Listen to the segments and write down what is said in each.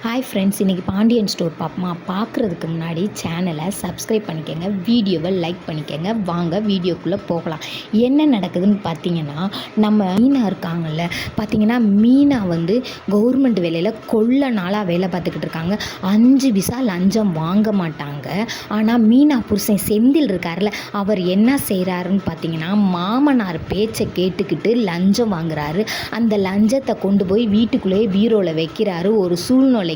Hi friends, இன்றைக்கி Pandian store பார்ப்போமா? பார்க்குறதுக்கு முன்னாடி சேனலை சப்ஸ்கிரைப் பண்ணிக்கோங்க, வீடியோவை லைக் பண்ணிக்கோங்க. வாங்க வீடியோக்குள்ளே போகலாம். என்ன நடக்குதுன்னு பார்த்தீங்கன்னா, நம்ம மீனா இருக்காங்கல்ல, பார்த்தீங்கன்னா மீனா வந்து கவர்மெண்ட் வேலையில் கொள்ள நாளாக வேலை பார்த்துக்கிட்டு இருக்காங்க. 5 விசா லஞ்சம் வாங்க மாட்டாங்க. ஆனால் மீனா புருஷன் செந்தில் இருக்கார்ல, அவர் என்ன செய்கிறாருன்னு பார்த்தீங்கன்னா, மாமனார் பேச்சை கேட்டுக்கிட்டு லஞ்சம் வாங்குறாரு. அந்த லஞ்சத்தை கொண்டு போய் வீட்டுக்குள்ளேயே பீரோவில் வைக்கிறாரு. ஒரு சூழ்நிலைக்கு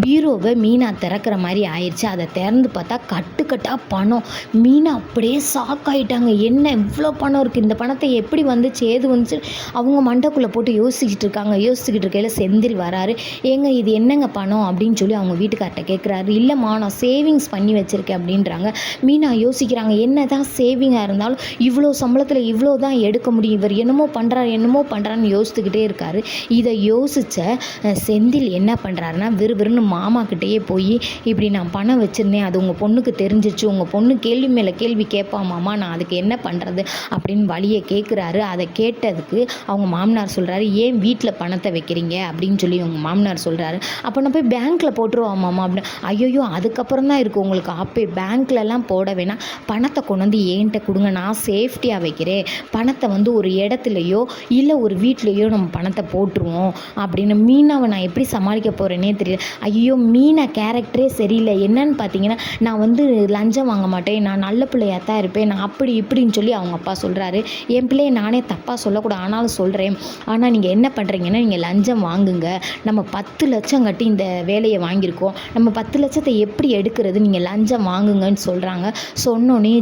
பீரோவை மீனா திறக்கிற மாதிரி ஆயிடுச்சு. அதை திறந்து பார்த்தா கட்டுக்கட்டாக பணம். மீனா அப்படியே ஷாக் ஆகிட்டாங்க. என்ன இவ்வளோ பணம் இருக்குது, இந்த பணத்தை எப்படி வந்துச்சு, ஏது வந்துச்சு, அவங்க மண்டைக்குள்ளே போட்டு யோசிச்சுட்டு இருக்கையில் செந்தில் வராரு. ஏங்க இது என்னங்க பணம் அப்படின்னு சொல்லி அவங்க வீட்டுக்கார்ட்ட கேட்குறாரு. இல்லைம்மா, நான் சேவிங்ஸ் பண்ணி வச்சுருக்கேன் அப்படின்றாங்க. மீனா யோசிக்கிறாங்க, என்ன தான் சேவிங்காக இருந்தாலும் இவ்வளோ சம்பளத்தில் இவ்வளோ தான் எடுக்க முடியும், இவர் என்னமோ பண்ணுறான்னு யோசித்துக்கிட்டே இருக்காரு. இதை யோசித்த செந்தில் என்ன பண்ணுறாருன்னா, விறுவிறுன்னு மாமாக்கிட்டேயே போய், இப்படி நான் பணம் வச்சுருந்தேன், அது உங்கள் பொண்ணுக்கு தெரிஞ்சிச்சு, உங்கள் பொண்ணு கேள்வி மேலே கேள்வி கேட்பா மாமா, நான் அதுக்கு என்ன பண்ணுறது அப்படின்னு வழியை கேட்குறாரு. அதை கேட்டதுக்கு அவங்க மாமனார் சொல்கிறாரு, ஏன் வீட்டில் பணத்தை வைக்கிறீங்க அப்படின்னு சொல்லி அவங்க மாமனார் சொல்கிறாரு. அப்போ நான் போய் பேங்க்கில் போட்டுருவா மாமா அப்படின்னு. ஐயோ, அதுக்கப்புறம் தான் இருக்குது உங்களுக்கு ஆப்பே, பேங்க்லலாம் போட வேணாம், பணத்தை கொண்டு வந்து என்கிட்ட கொடுங்க, நான் சேஃப்டியாக வைக்கிறேன், பணத்தை வந்து ஒரு இடத்துலையோ இல்லை ஒரு வீட்லேயோ நம்ம பணத்தை போட்டுருவோம் அப்படின்னு. மீனாவை நான் எப்படி சமாளிக்க போகிறேனே தெரியல. ஐயோ, மீனா கேரக்டரே சரியில்லை. என்னன்னு பார்த்தீங்கன்னா, நான் வந்து லஞ்சம் வாங்க மாட்டேன், நான் நல்ல பிள்ளையாக தான் இருப்பேன், நான் அப்படி இப்படின்னு சொல்லி அவங்க அப்பா சொல்கிறாரு. என் பிள்ளையை நானே தப்பாக சொல்லக்கூடாது, ஆனாலும் சொல்கிறேன். ஆனால் நீங்கள் என்ன பண்ணுறீங்கன்னா, நீங்கள் லஞ்சம் வாங்குங்க, நம்ம 10 லட்சம் கட்டி இந்த வேலையை வாங்கியிருக்கோம், நம்ம 10 லட்சத்தை எப்படி எடுக்கிறது, நீங்கள் லஞ்சம் வாங்குங்கன்னு சொல்கிறாங்க. சொன்னோன்னே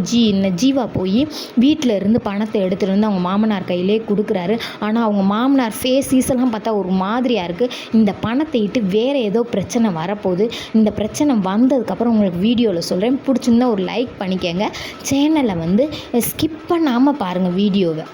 ஜீவா போய் வீட்டில் இருந்து பணத்தை எடுத்துகிட்டு வந்து அவங்க மாமனார் கையிலே கொடுக்குறாரு. ஆனால் அவங்க மாமனார் ஃபேஸெல்லாம் பார்த்தா ஒரு மாதிரியாக இருக்குது. இந்த பணத்தை இட்டு வேறு ஏதோ பிரச்சனை வரப்போகுது. இந்த பிரச்சனை வந்ததுக்கப்புறம் உங்களுக்கு வீடியோவில் சொல்கிறேன். பிடிச்சிருந்தா ஒரு லைக் பண்ணிக்கங்க. சேனலை வந்து ஸ்கிப் பண்ணாமல் பாருங்கள் வீடியோவை.